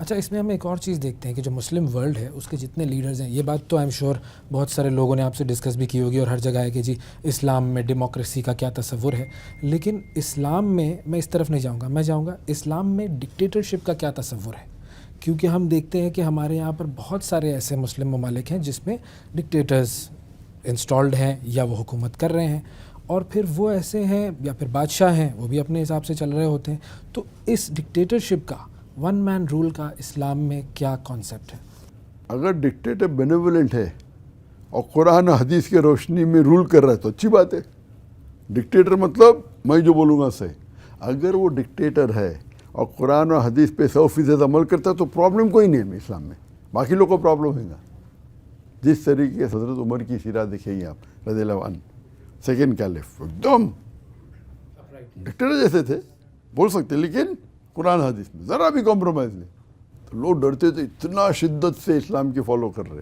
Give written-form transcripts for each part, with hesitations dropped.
اچھا، اس میں ہم ایک اور چیز دیکھتے ہیں کہ جو مسلم ورلڈ ہے اس کے جتنے لیڈرز ہیں، یہ بات تو آئی ایم شیور بہت سارے لوگوں نے آپ سے ڈسکس بھی کی ہوگی اور ہر جگہ ہے کہ جی اسلام میں ڈیموکریسی کا کیا تصور ہے، لیکن اسلام میں اس طرف نہیں جاؤں گا، میں جاؤں گا اسلام میں ڈکٹیٹرشپ کا کیا تصور ہے، کیونکہ ہم دیکھتے ہیں کہ ہمارے یہاں پر بہت سارے ایسے مسلم ممالک ہیں جس میں ڈکٹیٹرز انسٹالڈ ہیں یا وہ حکومت کر رہے ہیں، اور پھر وہ ایسے ہیں یا پھر بادشاہ ہیں وہ بھی اپنے حساب سے چل رہے ہوتے ہیں. تو اس ڈکٹیٹرشپ کا، ون مین رول کا اسلام میں کیا کانسیپٹ ہے؟ اگر ڈکٹیٹر بینیولنٹ ہے اور قرآن و حدیث کے روشنی میں رول کر رہا ہے تو اچھی بات ہے. ڈکٹیٹر مطلب میں جو بولوں گا صحیح. اگر وہ ڈکٹیٹر ہے اور قرآن و حدیث پہ 100% عمل کرتا ہے تو پرابلم کوئی نہیں ہے اسلام میں. باقی لوگوں کو پرابلم ہوگا. جس طریقے سے حضرت عمر کی سیرت دیکھیں گے آپ رضی اللہ عنہ، سیکنڈ کیلف، ایک دم ڈکٹیٹر جیسے تھے، بول سکتے لیکن قرآن حدیث میں ذرا بھی کمپرومائز نہیں. تو لوگ ڈرتے تھے، اتنا شدت سے اسلام کی فالو کر رہے،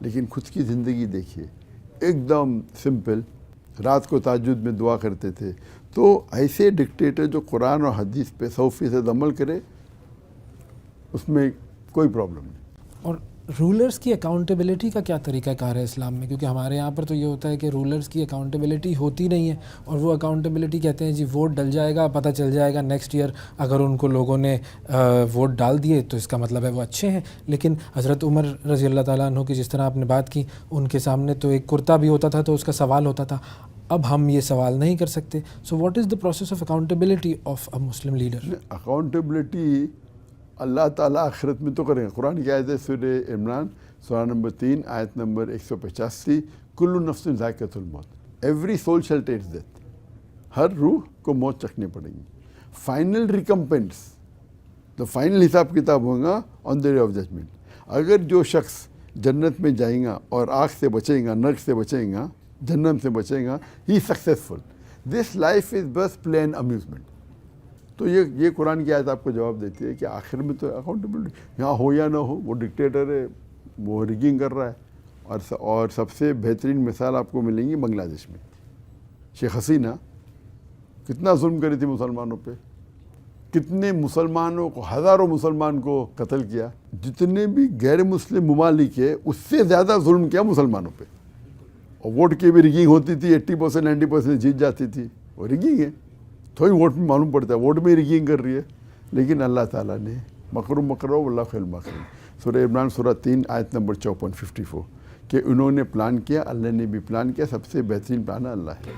لیکن خود کی زندگی دیکھیے ایک دم سمپل، رات کو تہجد میں دعا کرتے تھے. تو ایسے ڈکٹیٹر جو قرآن اور حدیث پہ 100% عمل کرے اس میں کوئی پرابلم نہیں. اور رولرز کی اکاؤنٹیبلٹی کا کیا طریقہ کار ہے اسلام میں؟ کیونکہ ہمارے یہاں پر تو یہ ہوتا ہے کہ رولرز کی اکاؤنٹیبلٹی ہوتی نہیں ہے، اور وہ اکاؤنٹیبلٹی کہتے ہیں جی ووٹ ڈل جائے گا، پتہ چل جائے گا نیکسٹ ایئر اگر ان کو لوگوں نے ووٹ ڈال دیے تو اس کا مطلب ہے وہ اچھے ہیں. لیکن حضرت عمر رضی اللہ تعالیٰ عنہ کی جس طرح آپ نے بات کی، ان کے سامنے تو ایک کرتا بھی ہوتا تھا تو اس کا سوال ہوتا تھا. اب ہم یہ سوال نہیں کر سکتے. So what is the process of accountability of a Muslim leader? Accountability اللہ تعالیٰ آخرت میں تو کریں گے. قرآن کی آیت ہے سورہ عمران سورہ نمبر 3 آیت نمبر 185، کل نفس ذائقۃ الموت، ایوری سول شل ٹیسٹ ڈیتھ. ہر روح کو موت چکھنی پڑے گی. فائنل ریکمپنس، تو فائنل حساب کتاب ہوگا آن دا ڈے آف ججمنٹ. اگر جو شخص جنت میں جائیں گا اور آگ سے بچیں گا، نرک سے بچیں گا، جہنم سے بچیں گا، ہی سکسیزفل. دس لائف از بس پلین امیوزمنٹ. تو یہ قرآن کی آیت آپ کو جواب دیتی ہے کہ آخر میں تو اکاؤنٹیبلٹی یہاں ہو یا نہ ہو، وہ ڈکٹیٹر ہے، وہ ریگنگ کر رہا ہے. اور سب سے بہترین مثال آپ کو ملیں گی بنگلہ دیش میں. شیخ حسینہ کتنا ظلم کری تھی مسلمانوں پہ، کتنے مسلمانوں کو، ہزاروں مسلمان کو قتل کیا. جتنے بھی غیر مسلم ممالک ہے اس سے زیادہ ظلم کیا مسلمانوں پہ. اور ووٹ کی بھی ریگنگ ہوتی تھی، 80% 90% جیت جاتی تھی. وہ ریگنگ ہے، تھوڑی ووٹ میں معلوم پڑتا ہے ووٹ میں ریگنگ کر رہی ہے. لیکن اللہ تعالیٰ نے مکرو واللہ خیر الماکرین، سورہ عمران سورہ 3 آیت نمبر 54 54، کہ انہوں نے پلان کیا، اللہ نے بھی پلان کیا. سب سے بہترین پلان اللہ ہے.